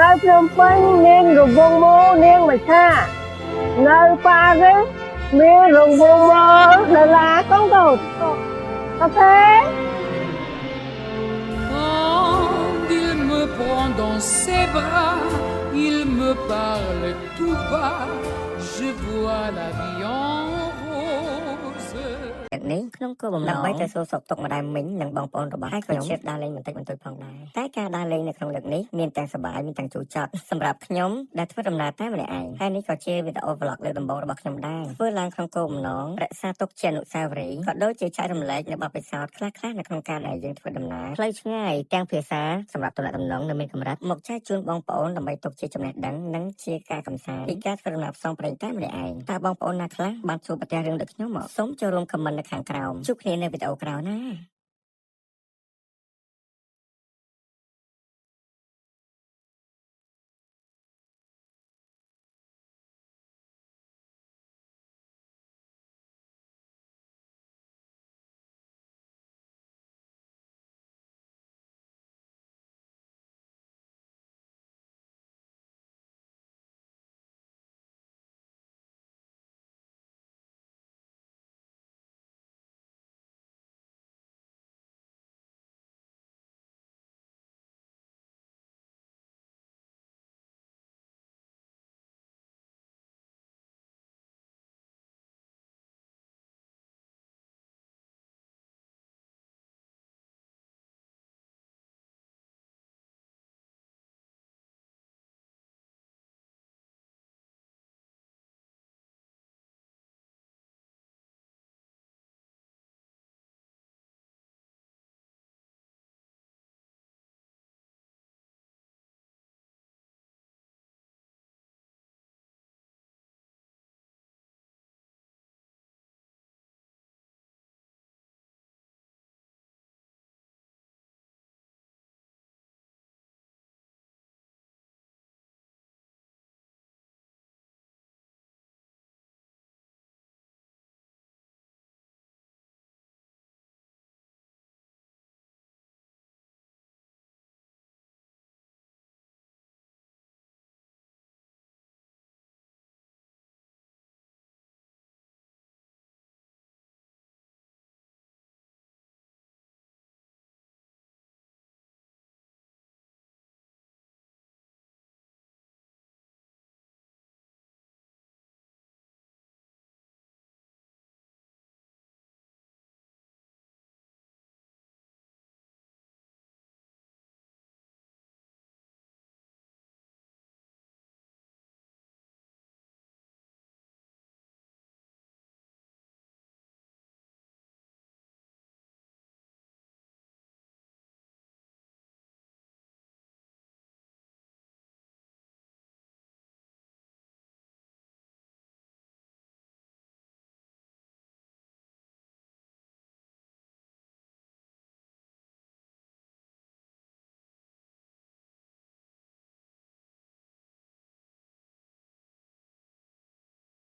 nơi Phnom Penh nên rụng vông mô nên mà xa nơi Paris nên rụng vông mô là con cầu ok. Quand il me prend dans ses bras, il me parle tout bas, je vois la vie en rose. នេះក្នុងគោលបំណងដើម្បីទៅសួរសុខទុក្ខម្ដាយមីងនិងបងប្អូនរបស់ខ្ញុំជិតដើរលេងបន្តិចបន្តួចផងដែរតែការដើរលេងនៅក្នុងលើកនេះមានទាំងសប្បាយមានទាំងជូរចត់សម្រាប់ខ្ញុំដែលធ្វើដំណើរតែម្នាក់ឯងហើយនេះក៏ជាវីដេអូ vlog លើកដំបូងរបស់ខ្ញុំដែរធ្វើឡើងក្នុងគោលបំណងរក្សាទុកជាអនុស្សាវរីយ៍ក៏ដូចជាចែករំលែកនៅបទពិសោធន៍ខ្លះៗនៅក្នុងការដែលយើងធ្វើដំណើរផ្លូវឆ្ងាយទាំងភាសាសម្រាប់ទំនាក់ទំនងនៅមានកម្រិតមកចែកជូនបងប្អូនដើម្បីទុកជាចំណេះដឹងនិងជាការកម្សាន្តពីការធ្វើដំណើរផ្សងព្រេងតែម្នាក់ឯងតើបងប្អូនណាខ្លះបានជួបប្រទះរឿងដូចខ្ញុំមកសូមចូលរួមខមមិននៅខាងក្រោមជួបគ្នានៅវីដេអូក្រោយណា